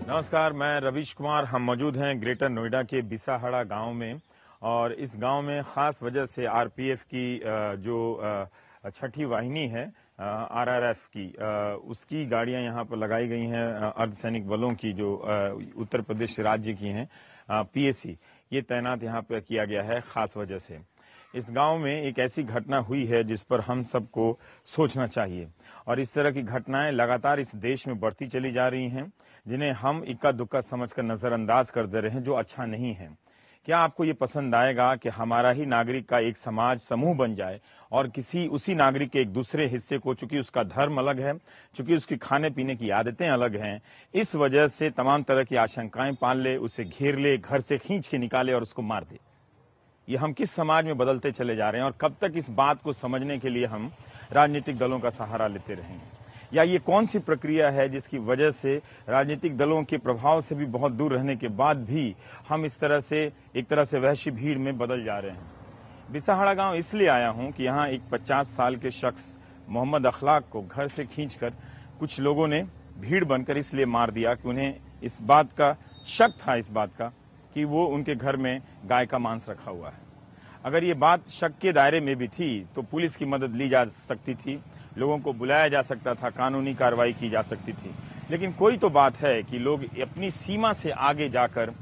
नमस्कार, मैं रवीश कुमार। हम मौजूद हैं ग्रेटर नोएडा के बिसाहड़ा गांव में और इस गांव में खास वजह से आरपीएफ की जो छठी वाहिनी है आरआरएफ की उसकी गाड़ियां यहां पर लगाई गई हैं। अर्धसैनिक बलों की जो उत्तर प्रदेश राज्य की हैं पीएसी, ये तैनात यहां पर किया गया है खास वजह से। इस गांव में एक ऐसी घटना हुई है जिस पर हम सबको सोचना चाहिए और इस तरह की घटनाएं लगातार इस देश में बढ़ती चली जा रही हैं, जिन्हें हम इक्का दुक्का समझकर नजरअंदाज कर दे रहे हैं, जो अच्छा नहीं है। क्या आपको ये पसंद आएगा कि हमारा ही नागरिक का एक समाज समूह बन जाए और किसी उसी नागरिक के एक दूसरे हिस्से को, चूंकि उसका धर्म अलग है, चूंकि उसकी खाने पीने की आदतें अलग हैं, इस वजह से तमाम तरह की आशंकाएं पाल ले, उसे घेर ले, घर से खींच के निकाले और उसको मार दे? ये हम किस समाज में बदलते चले जा रहे हैं और कब तक इस बात को समझने के लिए हम राजनीतिक दलों का सहारा लेते रहेंगे? या ये कौन सी प्रक्रिया है जिसकी वजह से राजनीतिक दलों के प्रभाव से भी बहुत दूर रहने के बाद भी हम इस तरह से एक तरह से वहशी भीड़ में बदल जा रहे हैं? बिसाहड़ा गांव इसलिए आया हूं कि यहां एक 50 साल के शख्स मोहम्मद अखलाक को घर से खींचकर कुछ लोगों ने भीड़ बनकर इसलिए मार दिया कि उन्हें इस बात का शक था, इस बात का कि वो उनके घर में गाय का मांस रखा हुआ है। अगर ये बात शक के दायरे में भी थी तो पुलिस की मदद ली जा सकती थी, लोगों को बुलाया जा सकता था, कानूनी कार्रवाई की जा सकती थी। लेकिन कोई तो बात है कि लोग अपनी सीमा से आगे जाकर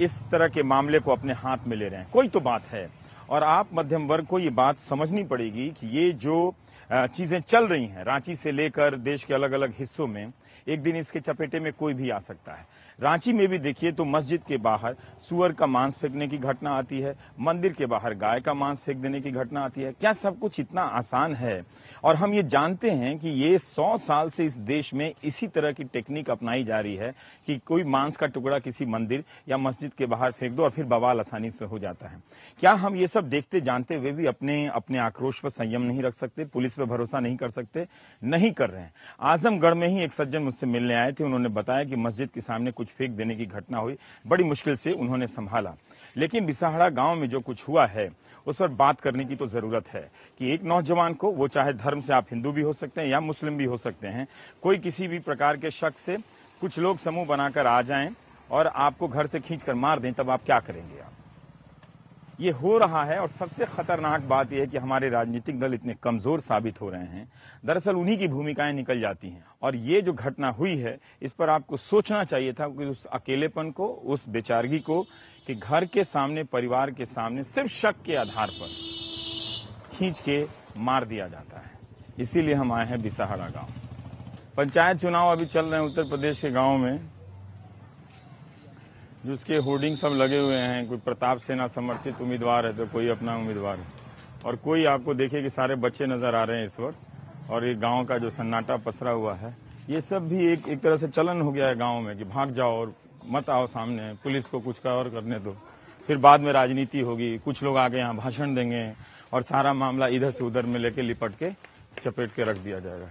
इस तरह के मामले को अपने हाथ में ले रहे हैं। कोई तो बात है और आप मध्यम वर्ग को ये बात समझनी पड़ेगी कि ये जो चीजें चल रही हैं रांची से लेकर देश के अलग अलग हिस्सों में, एक दिन इसके चपेटे में कोई भी आ सकता है। रांची में भी देखिए तो मस्जिद के बाहर सुअर का मांस फेंकने की घटना आती है, मंदिर के बाहर गाय का मांस फेंक देने की घटना आती है। क्या सब कुछ इतना आसान है? और हम ये जानते हैं कि ये 100 साल से इस देश में इसी तरह की टेक्निक अपनाई जा रही है कि कोई मांस का टुकड़ा किसी मंदिर या मस्जिद के बाहर फेंक दो और फिर बवाल आसानी से हो जाता है। क्या हम ये सब देखते जानते हुए भी अपने आक्रोश पर संयम नहीं रख सकते? पुलिस पर भरोसा नहीं कर सकते? नहीं कर रहे हैं। आजमगढ़ में ही एक सज्जन मुझसे मिलने आए थे, उन्होंने बताया कि मस्जिद के सामने कुछ फेंक देने की घटना हुई, बड़ी मुश्किल से उन्होंने संभाला। लेकिन बिसाहड़ा गांव में जो कुछ हुआ है उस पर बात करने की तो जरूरत है कि एक नौजवान को, वो चाहे धर्म से आप हिंदू भी हो सकते हैं या मुस्लिम भी हो सकते हैं, कोई किसी भी प्रकार के शक से कुछ लोग समूह बनाकर आ जाएं और आपको घर से खींचकर मार दें, तब आप क्या करेंगे? आप ये हो रहा है और सबसे खतरनाक बात यह है कि हमारे राजनीतिक दल इतने कमजोर साबित हो रहे हैं। दरअसल उन्हीं की भूमिकाएं निकल जाती हैं और ये जो घटना हुई है इस पर आपको सोचना चाहिए था कि उस अकेलेपन को, उस बेचारगी को, कि घर के सामने, परिवार के सामने सिर्फ शक के आधार पर खींच के मार दिया जाता है। इसीलिए हम आए हैं बिसाहड़ा गांव। पंचायत चुनाव अभी चल रहे हैं उत्तर प्रदेश के गाँव में, जिसके होर्डिंग सब लगे हुए हैं। कोई प्रताप सेना समर्थित उम्मीदवार है तो कोई अपना उम्मीदवार है और कोई आपको देखे कि सारे बच्चे नजर आ रहे हैं इस वक्त। और ये गांव का जो सन्नाटा पसरा हुआ है, ये सब भी एक तरह से चलन हो गया है गांव में कि भाग जाओ और मत आओ सामने, पुलिस को कुछ का और करने दो, फिर बाद में राजनीति होगी, कुछ लोग आगे यहाँ भाषण देंगे और सारा मामला इधर से उधर में लेके लिपट के चपेट के रख दिया जाएगा।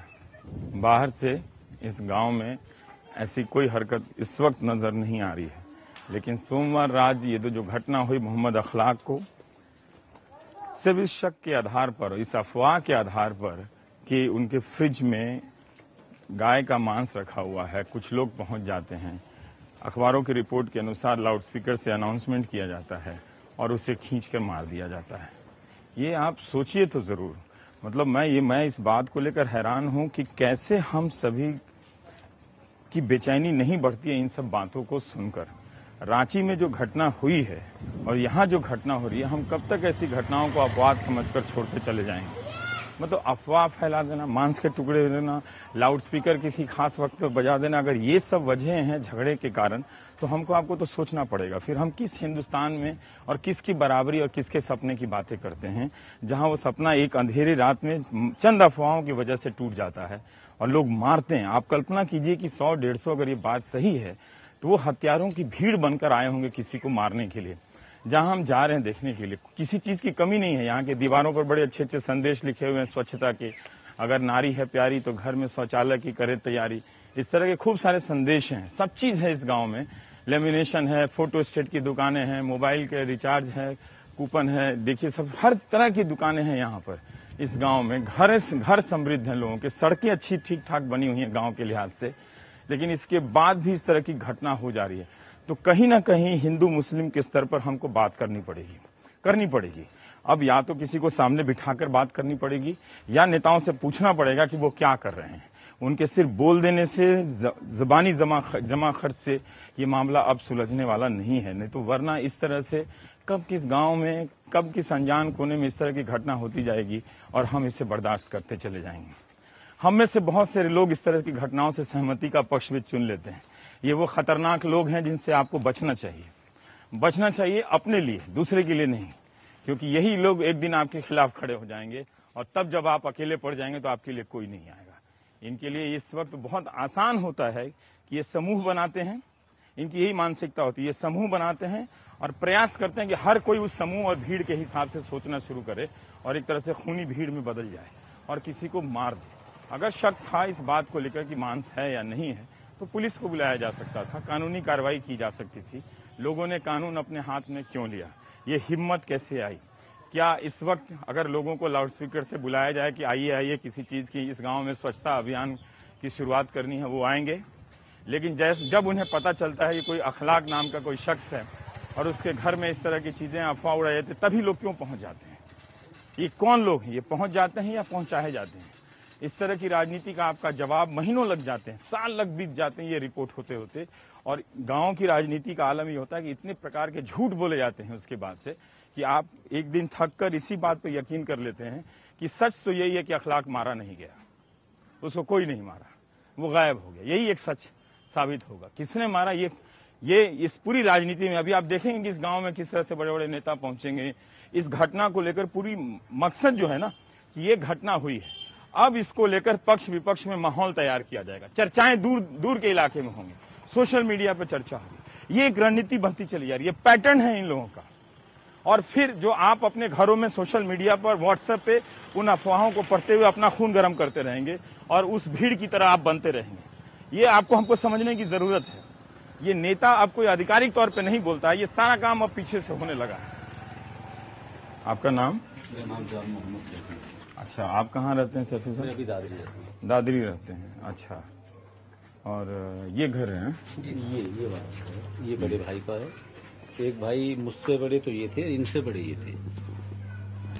बाहर से इस गाँव में ऐसी कोई हरकत इस वक्त नजर नहीं आ रही है, लेकिन सोमवार रात ये जो घटना हुई मोहम्मद अखलाक को, सिर्फ इस शक के आधार पर, इस अफवाह के आधार पर कि उनके फ्रिज में गाय का मांस रखा हुआ है, कुछ लोग पहुंच जाते हैं। अखबारों की रिपोर्ट के अनुसार लाउडस्पीकर से अनाउंसमेंट किया जाता है और उसे खींचकर मार दिया जाता है। ये आप सोचिए तो जरूर। मतलब मैं इस बात को लेकर हैरान हूं कि कैसे हम सभी की बेचैनी नहीं बढ़ती है इन सब बातों को सुनकर। रांची में जो घटना हुई है और यहाँ जो घटना हो रही है, हम कब तक ऐसी घटनाओं को अपवाद समझकर छोड़ते चले जाएंगे? मतलब अफवाह फैला देना, मांस के टुकड़े देना, लाउडस्पीकर किसी खास वक्त पर बजा देना, अगर ये सब वजह हैं झगड़े के कारण, तो आपको तो सोचना पड़ेगा फिर हम किस हिंदुस्तान में और किसकी बराबरी और किसके सपने की बातें करते हैं, जहां वो सपना एक अंधेरी रात में चंद अफवाहों की वजह से टूट जाता है और लोग मारते हैं। आप कल्पना कीजिए कि 100-150 अगर ये बात सही है तो वो हत्यारों की भीड़ बनकर आए होंगे किसी को मारने के लिए। जहां हम जा रहे हैं देखने के लिए, किसी चीज की कमी नहीं है। यहाँ के दीवारों पर बड़े अच्छे अच्छे संदेश लिखे हुए हैं स्वच्छता के, अगर नारी है प्यारी तो घर में शौचालय की करे तैयारी, इस तरह के खूब सारे संदेश हैं। सब चीज है इस गांव में, लेमिनेशन है, फोटो स्टेट की दुकानें हैं, मोबाइल के रिचार्ज है, कूपन है, देखिए सब हर तरह की दुकानें हैं यहाँ पर। इस गांव में घर समृद्ध हैं लोगों के, सड़कें अच्छी ठीक ठाक बनी हुई हैं गाँव के लिहाज से, लेकिन इसके बाद भी इस तरह की घटना हो जा रही है। तो कहीं ना कहीं हिंदू मुस्लिम के स्तर पर हमको बात करनी पड़ेगी। अब या तो किसी को सामने बिठाकर बात करनी पड़ेगी या नेताओं से पूछना पड़ेगा कि वो क्या कर रहे हैं। उनके सिर्फ बोल देने से, ज़बानी जमा खर्च से ये मामला अब सुलझने वाला नहीं है। नहीं तो वरना इस तरह से कब किस गांव में, कब किस अनजान कोने में इस तरह की घटना होती जाएगी और हम इसे बर्दाश्त करते चले जाएंगे। हम में से बहुत से लोग इस तरह की घटनाओं से सहमति का पक्ष भी चुन लेते हैं। ये वो खतरनाक लोग हैं जिनसे आपको बचना चाहिए अपने लिए, दूसरे के लिए नहीं, क्योंकि यही लोग एक दिन आपके खिलाफ खड़े हो जाएंगे और तब जब आप अकेले पड़ जाएंगे तो आपके लिए कोई नहीं आएगा। इनके लिए इस वक्त बहुत आसान होता है कि ये समूह बनाते हैं, इनकी यही मानसिकता होती है, ये समूह बनाते हैं और प्रयास करते हैं कि हर कोई उस समूह और भीड़ के हिसाब से सोचना शुरू करे और एक तरह से खूनी भीड़ में बदल जाए और किसी को मार दे। अगर शक था इस बात को लेकर कि मांस है या नहीं है तो पुलिस को बुलाया जा सकता था, कानूनी कार्रवाई की जा सकती थी। लोगों ने कानून अपने हाथ में क्यों लिया? ये हिम्मत कैसे आई? क्या इस वक्त अगर लोगों को लाउडस्पीकर से बुलाया जाए कि आइए किसी चीज़ की इस गांव में स्वच्छता अभियान की शुरुआत करनी है, वो आएंगे? लेकिन जब उन्हें पता चलता है कि कोई अखलाक नाम का कोई शख्स है और उसके घर में इस तरह की चीज़ें अफवाह उड़ाई जाती, तभी लोग क्यों पहुंच जाते हैं? ये कौन लोग हैं? ये पहुंच जाते हैं या पहुंचाए जाते हैं? इस तरह की राजनीति का आपका जवाब महीनों लग जाते हैं, साल लग बीत जाते हैं ये रिपोर्ट होते होते। और गांव की राजनीति का आलम ये होता है कि इतने प्रकार के झूठ बोले जाते हैं उसके बाद से कि आप एक दिन थक कर इसी बात पर यकीन कर लेते हैं कि सच तो यही है कि अखलाक मारा नहीं गया, उसको कोई नहीं मारा, वो गायब हो गया। यही एक सच साबित होगा। किसने मारा ये इस पूरी राजनीति में अभी आप देखेंगे कि इस गांव में किस तरह से बड़े बड़े नेता पहुंचेंगे इस घटना को लेकर। पूरी मकसद जो है ना कि ये घटना हुई है, अब इसको लेकर पक्ष विपक्ष में माहौल तैयार किया जाएगा। चर्चाएं दूर दूर के इलाके में होंगी, सोशल मीडिया पर चर्चा होगी। ये एक रणनीति बनती चली जा रही है, पैटर्न है इन लोगों का। और फिर जो आप अपने घरों में सोशल मीडिया पर, व्हाट्सएप पे उन अफवाहों को पढ़ते हुए अपना खून गर्म करते रहेंगे और उस भीड़ की तरह आप बनते रहेंगे। ये आपको हमको समझने की जरूरत है। ये नेता अब कोई आधिकारिक तौर पे नहीं बोलता है, ये सारा काम अब पीछे से होने लगा है। आपका नाम? मेरा नाम जान मोहम्मद। अच्छा, आप कहाँ रहते हैं सैफी साहब? अभी दादरी रहते हैं। दादरी रहते हैं, अच्छा। और ये घर है? ये वाला है, ये बड़े भाई का है। एक भाई मुझसे बड़े तो ये थे, इनसे बड़े ये थे,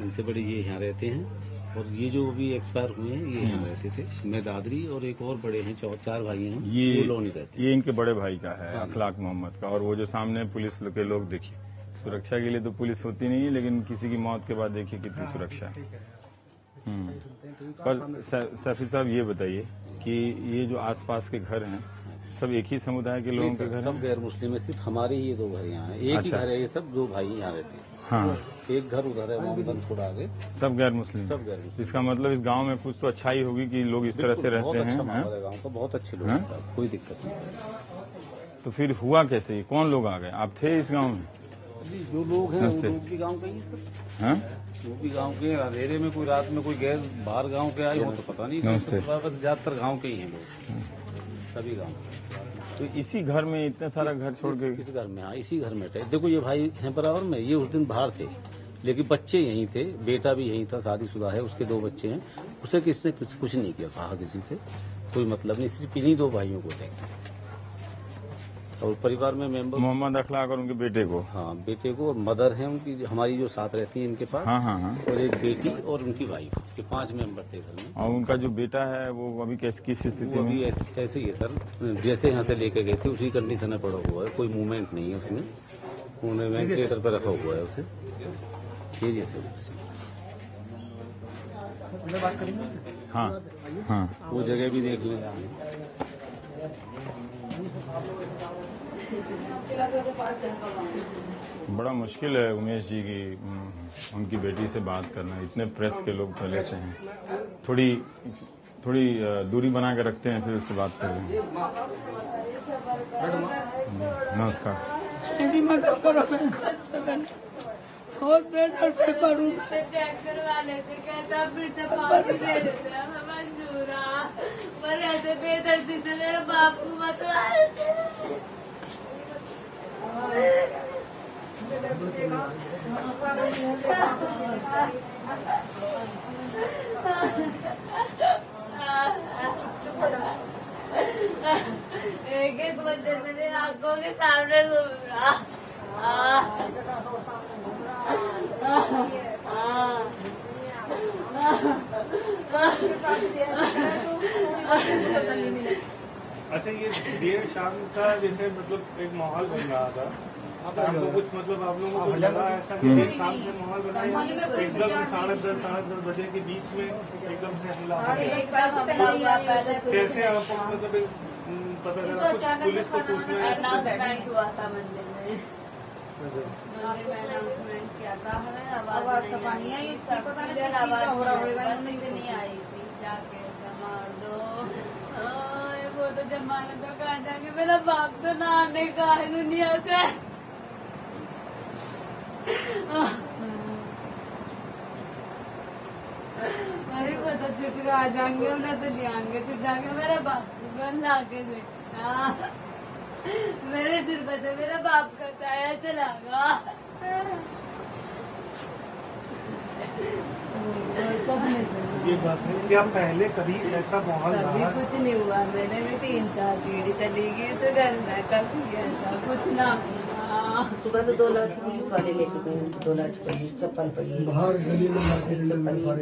इनसे बड़े ये यहाँ रहते हैं। और ये जो अभी एक्सपायर हुए हैं ये यहाँ रहते थे। मैं दादरी और एक और बड़े हैं, 4 भाई हैं, ये लोग नहीं रहते। ये इनके बड़े भाई का है, अखलाक मोहम्मद का। और वो जो सामने पुलिस के लोग, देखिए सुरक्षा के लिए तो पुलिस होती नहीं है, लेकिन किसी की मौत के बाद देखिए कितनी सुरक्षा है। पर सैफी साहब ये बताइए कि ये जो आसपास के घर हैं सब एक ही समुदाय के लोगों के घर हैं? सब गैर मुस्लिम है, सिर्फ हमारे ही 2 घर यहाँ है। एक ही घर है, ये सब 2 भाई यहाँ रहते हैं। हाँ, एक घर उधर है, मोहम्मद थोड़ा आगे। सब गैर मुस्लिम? सब गैर मुस्लिम। इसका मतलब इस गांव में कुछ तो अच्छाई होगी कि लोग इस तरह से रहते बहुत हैं। अच्छा माहौल है गाँव का, बहुत अच्छे लोग हैं, कोई दिक्कत नहीं। तो फिर हुआ कैसे? कौन लोग आ गए? आप थे इस गांव में? जो लोग हैं वो लोग भी गाँव के ही सब। हाँ, वो भी गांव के। अंधेरे में कोई रात में कोई गैर बाहर गांव के आए हो तो पता नहीं। ज्यादातर गांव के ही हैं लोग, सभी गांव। तो इसी घर में इतने सारा घर छोड़ के? इस घर में, हाँ इसी घर में थे। देखो ये भाई हैं बराबर में, ये उस दिन बाहर थे लेकिन बच्चे यहीं थे, बेटा भी यहीं था, शादीशुदा है, उसके 2 बच्चे हैं। उसे किसने कुछ नहीं किया, कहा किसी से कोई मतलब नहीं, सिर्फ इन्हीं 2 भाइयों को थे। और परिवार में मेंबर मोहम्मद अखलाक और उनके बेटे को? हाँ, बेटे को। और मदर है उनकी, हमारी जो साथ रहती है इनके पास। हाँ हाँ हाँ। और एक बेटी और उनकी वाइफ, ये 5 मेंबर थे घर में। और उनका जो बेटा है वो अभी किस स्थिति में? अभी ऐसे ही है सर, जैसे यहाँ से लेके गए थे उसी कंडीशन में पड़ा हुआ है, कोई मूवमेंट नहीं है उसमें। उन्होंने वेंटिलेटर पर रखा हुआ है उसे, सीरियस है। हाँ हाँ, वो जगह भी देख लें। बड़ा मुश्किल है उमेश जी की उनकी बेटी से बात करना। इतने प्रेस के लोग पहले से हैं, थोड़ी दूरी बना के रखते हैं, फिर उससे बात कर लेंगे। नमस्कार। मेरी मदद करो, बहुत बेहतर से पढ़ूं। चेक करवा लेते, कहता फिर तो पास दे देते, हमें मंजूर आ। पर ऐसे बेदर्दी से मेरे बाप को मत एक एक मंदिर मेरे आंखों के सामने घूम रहा। अच्छा, ये देर शाम का जैसे मतलब एक माहौल बन रहा था, शाम को कुछ मतलब आप लोगों को कुछ लगा ऐसा कि देर शाम से माहौल बना है, एकदम 10:30 बजे के बीच में एकदम से हमला हो गया। कैसे आपको मतलब पता चला? कुछ पुलिस को पूछना अनाउंसमेंट हुआ था मंदिर में, अनाउंसमेंट किया था, हमें आवाज नहीं आई, आवाज नहीं आई थी, जाके मार दो। वो तो जमाने तो कहा जाके मेरा बाप तो ना आने का है दुनिया से। अरे पता चित्र आ जाएंगे, उन्हें तो ले आएंगे, तो जाके मेरा बाप को ला के देखना, मेरे सिर पे तो मेरा बाप का साया चलागा। ये बात है। क्या पहले कभी ऐसा माहौल कभी रहा? कुछ नहीं हुआ, मैंने भी 3-4 पीढ़ी चली गई तो घर में कभी ऐसा कुछ ना हुआ। सुबह तो 2 लाठी पुलिस वाले लेके गए, 2 लाठी पड़ी, चप्पल पड़ी, बाहर गली में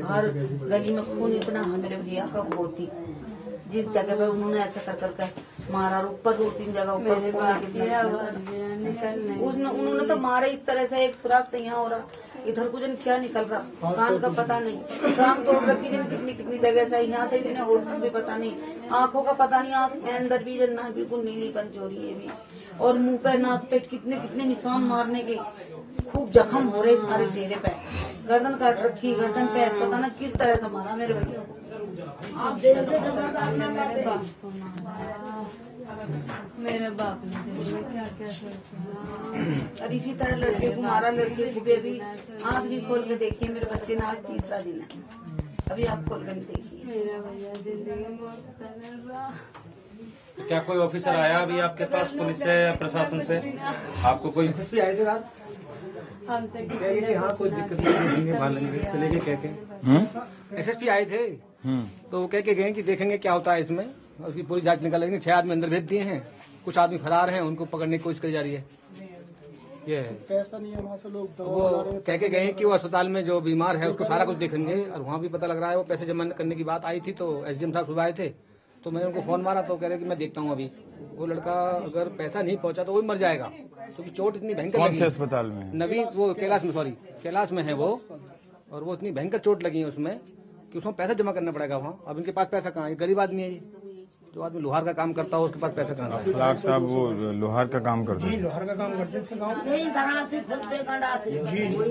हर गली में खून इतना हमले भैया कब होती, जिस जगह पे उन्होंने ऐसा कर करके मारा, और ऊपर 2-3 जगह ऊपर उन्होंने तो मारा इस तरह से, एक सुराख तो यहाँ हो रहा, इधर कुछ क्या निकल रहा, कान का पता नहीं, कान तोड़ रखी जन कितनी जगह से, यहाँ से इतने होल भी पता नहीं, आंखों का पता नहीं, आंख के अंदर भी जन बिल्कुल नीली पंच हो रही है भी, और मुंह पे नाक पे कितने निशान मारने के, खूब जख्म हो रहे सारे चेहरे पे, गर्दन काट रखी, गर्दन पे पता ना किस तरह से मारा मेरे भैया को। आप मेरे बाप को मारा, मेरे बाप ने क्या क्या सोचा, और इसी तरह लड़के को मारा, लड़के को भी आँख भी खोल के देखिए, मेरे बच्चे ने आज 3रा दिन है, अभी आप खोल कर देखिए। मेरा भैया जिंदगी बहुत सरल रहा। क्या कोई ऑफिसर आया अभी आपके पास, पुलिस से या प्रशासन से? आपको कोई एसएसपी आए थे रात? हमसे हाँ कोई दिक्कत नहीं चले गए कह के। एसएसपी आए थे तो वो कह के गए कि देखेंगे क्या होता है इसमें, उसकी पूरी जांच निकालेंगे। 6 आदमी अंदर भेज दिए हैं, कुछ आदमी फरार हैं, उनको पकड़ने की कोशिश करी जा रही है। ये है पैसा नहीं है वहाँ से, लोग वो कह के गए कि वो अस्पताल में जो बीमार है उसको सारा कुछ देखेंगे, और वहाँ भी पता लग रहा है वो पैसे जमा करने की बात आई थी, तो एसडीएम साहब सुबह आए थे, तो मैंने उनको फोन मारा तो कह रहे कि मैं देखता हूँ अभी, वो लड़का अगर पैसा नहीं पहुंचा तो वो मर जाएगा, क्योंकि चोट इतनी भयंकर कौन लगी से अस्पताल में? नवीन, वो कैलाश में, सॉरी कैलाश में है वो, और वो इतनी भयंकर चोट लगी है उसमें कि उसमें पैसा जमा करना पड़ेगा वहाँ। अब इनके पास पैसा कहाँ है, गरीब आदमी है ये, जो आदमी लोहार का काम करता हो उसके पास पैसा कहाँ है? फलाक साहब वो लोहार का काम करते हैं। लोहार का काम करते हैं गाँव। वही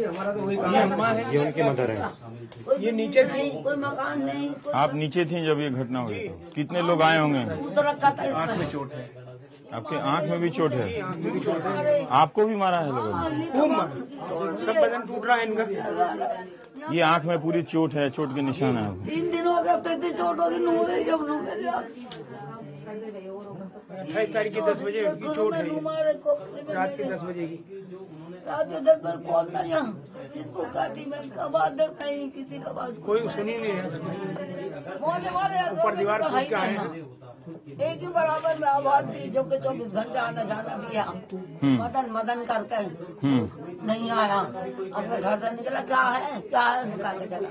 हमारा तो वही काम है, ये उनकी मदर है। ये नीचे कोई मकान नहीं, आप नीचे थी जब ये घटना हुई तो कितने लोग आए होंगे? आँख में चोट है, आपके आंख में भी चोट है? आपको भी मारा है लोगों ने? सब बदन टूट रहा है इनका। ये आंख में पूरी चोट है, चोट के निशान है। 3 दिन हो गए, अब तक इतनी चोट हो रही, नूर है जब नूर 28 तारीख की 10 बजे उसकी चोट है, रात के 10 बजे की। रात के 10 बजे कौन था यहाँ, जिसको कहती मैं आवाज नहीं, किसी का आवाज कोई सुनी नहीं है, ऊपर दीवार कूद के आए हैं। एक ही बराबर में आवाज दी, जो कि 24 घंटे आना जाना दिया, मदन करके नहीं आया, अपने घर से निकला, क्या है निकाल के चला,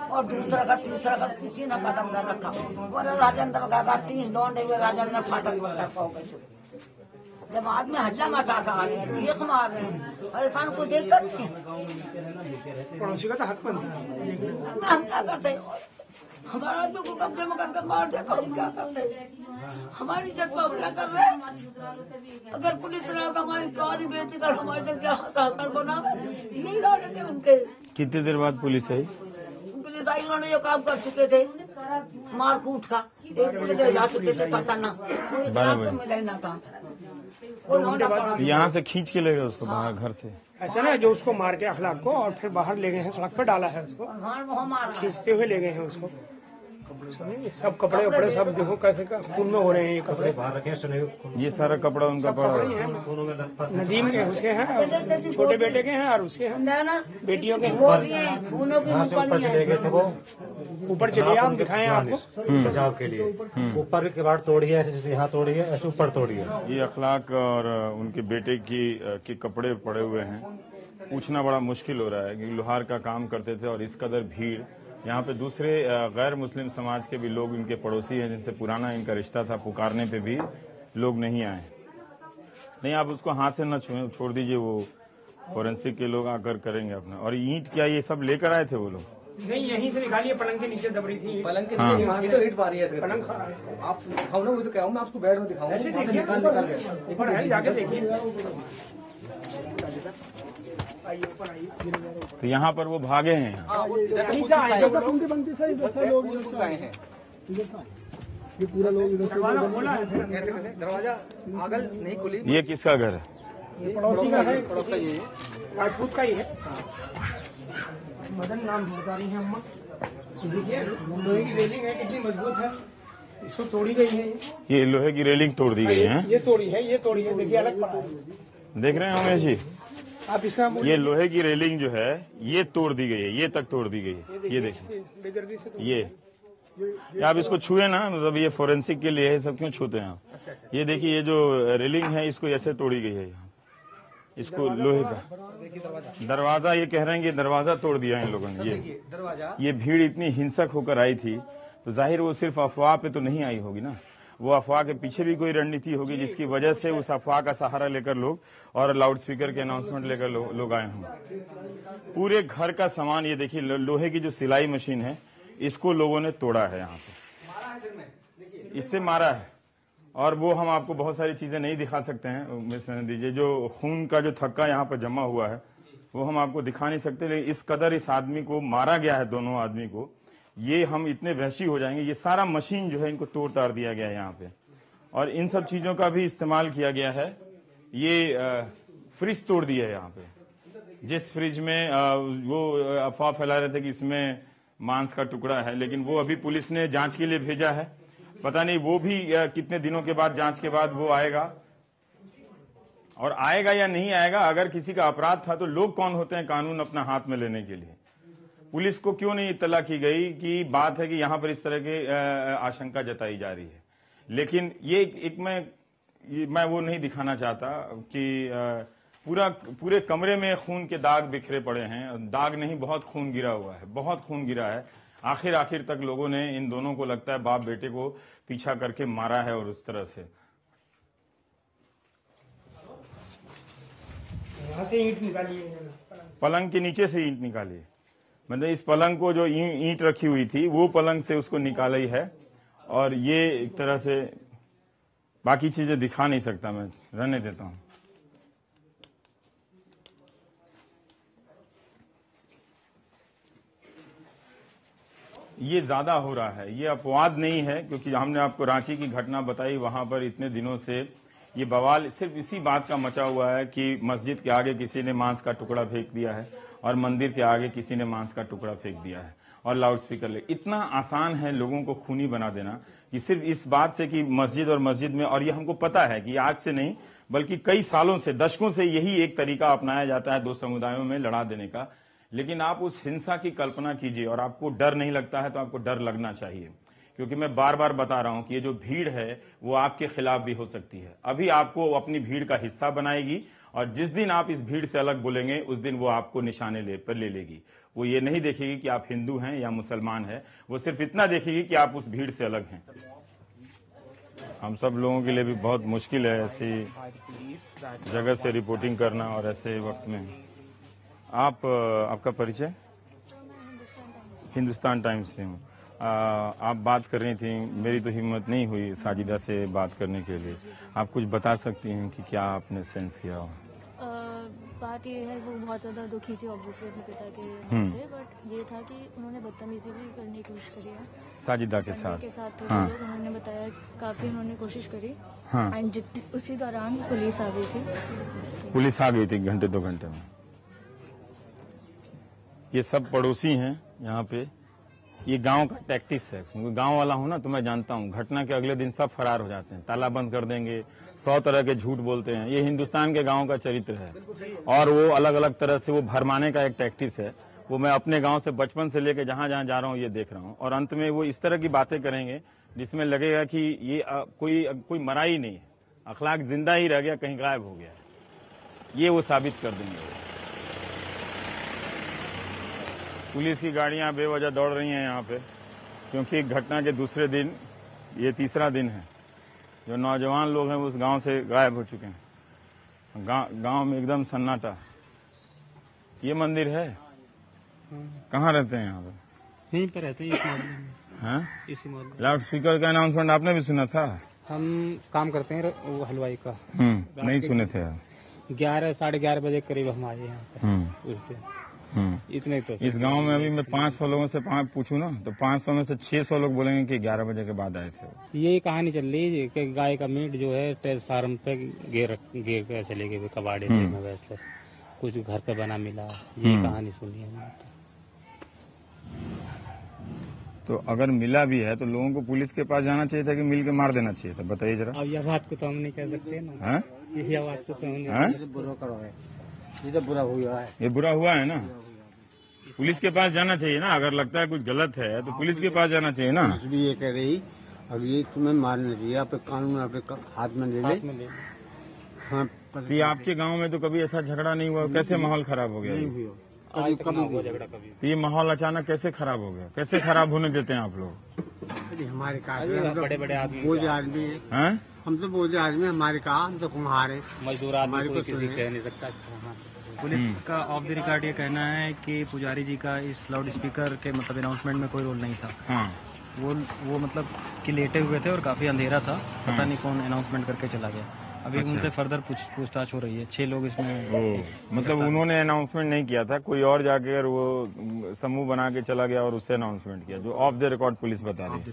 और दूसरा का तीसरा का किसी ने पता न रखा, और राजेंद्र का 3 लौंडे हुए, राजेंद्र फाटक पकड़ पाओ गए। जब आदमी हल्ला मचाता आ रहे हैं, चीख मार रहे हैं, और इंसान को देख कर पड़ोसी का तो हक बनता है। हम क्या करते, हमारे आदमी को कब्जे में करके मार देता, हम क्या करते, हमारी इज्जत पर हमला कर रहे हैं। अगर पुलिस ने हमारी कारी बेटी कर हमारे तक क्या हताहत बना, यही इरादे थे उनके। कितनी देर बाद पुलिस आई? पुलिस आई, उन्होंने जो काम कर चुके थे मार कूट का, एक ले जा चुके थे पटाना, मिले न था, यहाँ से खींच के ले गए उसको बाहर घर से? ऐसा ना, जो उसको मार के अखलाक को और फिर बाहर ले गए हैं, सड़क पर डाला है उसको, खींचते हुए ले गए हैं उसको। सब कपड़े वपड़े सब देखो कैसे खून में हो रहे हैं ये कपड़े। ये सारा कपड़ा उनका पड़ा है। नदीम के उसके हैं, छोटे बेटे के हैं और उसके हैं बेटियों के हैं। ऊपर चलिए आप, दिखाएं आपको बचाव के लिए। ऊपर के किवाड़ तोड़ी है, ऐसे जैसे यहाँ तोड़ी है ऐसे ऊपर तोड़ी है। ये अखलाक और उनके बेटे के कपड़े पड़े हुए हैं। पूछना बड़ा मुश्किल हो रहा है कि लोहार का काम करते थे और इस कदर भीड़। यहाँ पे दूसरे गैर मुस्लिम समाज के भी लोग इनके पड़ोसी हैं जिनसे पुराना इनका रिश्ता था, पुकारने पे भी लोग नहीं आए। नहीं, आप उसको हाथ से न छुएं, छोड़ दीजिए, वो फोरेंसिक के लोग आकर करेंगे अपना। और ईंट क्या ये सब लेकर आए थे वो लोग? नहीं, यहीं से निकालिए, पलंग के नीचे दब रही थी। पलंग के नीचे ये तो ईंट पा रही है। पलंग आप दिखाओ ना, वो तो कह रहा हूं मैं आपको बेड में दिखाऊं। ऐसे देखिए, ऊपर है, जाके देखिए। ऊपर आइए। तो यहाँ पर वो भागे हैं। कहीं से आए हैं ये पूरा लोग इधर दरवाजा आगल नहीं खुली। ये किसका घर है? ये पड़ोसी का है, पड़ोस का ये है, राजपूत का ही है। मदन नाम बता रही है अम्मा। देखिए लोहे की रेलिंग है, कितनी मजबूत है, इसको तोड़ी गई है। ये लोहे की रेलिंग तोड़ दी गई है। ये तोड़ी है, ये तोड़ी है, देखिए अलग पड़ा है। देख रहे हैं उमेश जी, आप इसका ये लोहे की रेलिंग जो है ये तोड़ दी गई है, ये तक तोड़ दी गई है। ये देखिए, बेदर्दी से ये आप इसको छुए ना, मतलब ये फोरेंसिक के लिए है, सब क्यों छूते हैं आप? ये देखिए, ये जो रेलिंग है इसको ऐसे तोड़ी गई है। यहाँ इसको लोहे का दरवाजा, ये कह रहे हैं कि दरवाजा तोड़ दिया है इन लोगों ने। ये भीड़ इतनी हिंसक होकर आई थी तो जाहिर वो सिर्फ अफवाह पे तो नहीं आई होगी ना, वो अफवाह के पीछे भी कोई रणनीति होगी जिसकी वजह से उस अफवाह का सहारा लेकर लोग और लाउड स्पीकर के अनाउंसमेंट लेकर लोग आए होंगे। पूरे घर का सामान, ये देखिए लोहे की जो सिलाई मशीन है इसको लोगों ने तोड़ा है, यहाँ पे इससे मारा है। और वो हम आपको बहुत सारी चीजें नहीं दिखा सकते हैं, दीजिए, जो खून का जो थक्का यहाँ पर जमा हुआ है वो हम आपको दिखा नहीं सकते, लेकिन इस कदर इस आदमी को मारा गया है, दोनों आदमी को, ये हम इतने वहशी हो जाएंगे। ये सारा मशीन जो है इनको तोड़ ताड़ दिया गया है यहाँ पे, और इन सब चीजों का भी इस्तेमाल किया गया है। ये फ्रिज तोड़ दिया है यहाँ पे, जिस फ्रिज में वो अफवाह फैला रहे थे कि इसमें मांस का टुकड़ा है, लेकिन वो अभी पुलिस ने जांच के लिए भेजा है। पता नहीं वो भी कितने दिनों के बाद, जांच के बाद वो आएगा, और आएगा या नहीं आएगा। अगर किसी का अपराध था तो लोग कौन होते हैं कानून अपना हाथ में लेने के लिए? पुलिस को क्यों नहीं इत्तला की गई कि बात है कि यहां पर इस तरह की आशंका जताई जा रही है। लेकिन ये एक मैं वो नहीं दिखाना चाहता कि पूरे कमरे में खून के दाग बिखरे पड़े हैं। दाग नहीं, बहुत खून गिरा हुआ है, बहुत खून गिरा है। आखिर तक लोगों ने इन दोनों को, लगता है, बाप बेटे को पीछा करके मारा है। और उस तरह से यहाँ से ईंट निकालिए, पलंग के नीचे से ईंट निकालिए, मतलब इस पलंग को जो ईंट रखी हुई थी वो पलंग से उसको निकाली है। और ये एक तरह से, बाकी चीजें दिखा नहीं सकता मैं, रहने देता हूं। ये ज्यादा हो रहा है, ये अपवाद नहीं है, क्योंकि हमने आपको रांची की घटना बताई, वहां पर इतने दिनों से ये बवाल सिर्फ इसी बात का मचा हुआ है कि मस्जिद के आगे किसी ने मांस का टुकड़ा फेंक दिया है और मंदिर के आगे किसी ने मांस का टुकड़ा फेंक दिया है और लाउड स्पीकर ले। इतना आसान है लोगों को खूनी बना देना कि सिर्फ इस बात से कि मस्जिद और मस्जिद में, और ये हमको पता है कि आज से नहीं बल्कि कई सालों से, दशकों से यही एक तरीका अपनाया जाता है दो समुदायों में लड़ा देने का। लेकिन आप उस हिंसा की कल्पना कीजिए, और आपको डर नहीं लगता है तो आपको डर लगना चाहिए, क्योंकि मैं बार बार बता रहा हूं कि ये जो भीड़ है वो आपके खिलाफ भी हो सकती है। अभी आपको अपनी भीड़ का हिस्सा बनाएगी, और जिस दिन आप इस भीड़ से अलग बोलेंगे उस दिन वो आपको निशाने पर ले लेगी। वो ये नहीं देखेगी कि आप हिंदू हैं या मुसलमान हैं, वो सिर्फ इतना देखेगी कि आप उस भीड़ से अलग हैं। हम सब लोगों के लिए भी बहुत मुश्किल है ऐसी जगह से रिपोर्टिंग करना और ऐसे वक्त में। आपका परिचय? हिंदुस्तान टाइम्स से हूँ। आप बात कर रही थी, मेरी तो हिम्मत नहीं हुई साजिदा से बात करने के लिए। आप कुछ बता सकती हैं कि क्या आपने सेंस किया हो? बात ये है, वो बहुत ज्यादा दुखी थी ऑब्वियसली अपने पिता के नाते, बट ये था कि उन्होंने बदतमीजी भी करने की कोशिश करी है साजिदा के साथ। हाँ। उन्होंने बताया काफी उन्होंने कोशिश करी। हाँ। एंड उसी दौरान पुलिस आ गई थी। पुलिस आ गई थी घंटे 2 घंटे में। ये सब पड़ोसी हैं यहाँ पे, ये गांव का टैक्टिस है, क्योंकि गांव वाला हूं ना तो मैं जानता हूं घटना के अगले दिन सब फरार हो जाते हैं, ताला बंद कर देंगे, 100 तरह के झूठ बोलते हैं। ये हिंदुस्तान के गांव का चरित्र है और वो अलग अलग तरह से वो भरमाने का एक टैक्टिस है। वो मैं अपने गांव से बचपन से लेकर जहां जहां जा रहा हूं ये देख रहा हूं और अंत में वो इस तरह की बातें करेंगे जिसमें लगेगा कि ये कोई मरा ही नहीं है, अखलाक जिंदा ही रह गया, कहीं गायब हो गया। ये वो साबित कर देंगे। पुलिस की गाड़ियां बेवजह दौड़ रही हैं यहाँ पे, क्योंकि घटना के दूसरे दिन ये तीसरा दिन है जो नौजवान लोग हैं वो उस गांव से गायब हो चुके हैं। गांव में एकदम सन्नाटा। ये मंदिर है, कहाँ रहते हैं यहाँ पे? यहीं पे रहते हैं, इस मोहल्ले में। इसी मोहल्ले। लाउड स्पीकर का अनाउंसमेंट आपने भी सुना था? हम काम करते हैं वो हलवाई का। नहीं सुने थे? 11 साढ़े 11 बजे करीब हम आए यहाँ पे उस दिन। इतने तो इस गांव में अभी मैं 500 लोगों से पूछूं ना तो 500 में से 600 लोग बोलेंगे कि 11 बजे के बाद आए थे। ये कहानी चल रही है कि गाय का मीट जो है ट्रांसफार्म पे गिर कर चले गए कबाड़े से, वैसे कुछ घर पे बना मिला। ये कहानी सुनी है। तो अगर मिला भी है तो लोगों को पुलिस के पास जाना चाहिए था कि मिल के मार देना चाहिए था? बताइए जरा। अब यह बात को तो हम नहीं कह सकते ना। यह बात को तो ये तो बुरा हुआ है। ये बुरा हुआ है ना, पुलिस के पास जाना चाहिए ना। अगर लगता है कुछ गलत है तो पुलिस के पास जाना चाहिए ना। भी ये कह रही अब ये तुम्हें मारना चाहिए, आपके कानून आपके हाथ में ले ले। हाँ, तो ये आपके गांव में तो कभी ऐसा झगड़ा नहीं हुआ? कैसे माहौल खराब हो गया? तो ये माहौल अचानक कैसे खराब हो गया? कैसे खराब होने देते हैं आप लोग? हमारे बड़े बड़े आदमी हैं, हम तो बोझ आदमी, हमारे कहा हम तो कुम्हार है, मजदूर आदमी को किसी कह नहीं सकता। पुलिस का ऑफ द रिकॉर्ड ये कहना है कि पुजारी जी का इस लाउड स्पीकर के मतलब अनाउंसमेंट में कोई रोल नहीं था। वो मतलब कि लेटे हुए थे और काफी अंधेरा था, पता नहीं कौन अनाउंसमेंट करके चला गया। अभी उनसे फर्दर पूछताछ हो रही है। 6 लोग इसमें मतलब उन्होंने अनाउंसमेंट नहीं किया था, कोई और जाकर वो समूह बना के चला गया और उससे अनाउंसमेंट किया, जो ऑफ द रिकॉर्ड पुलिस बता रही है।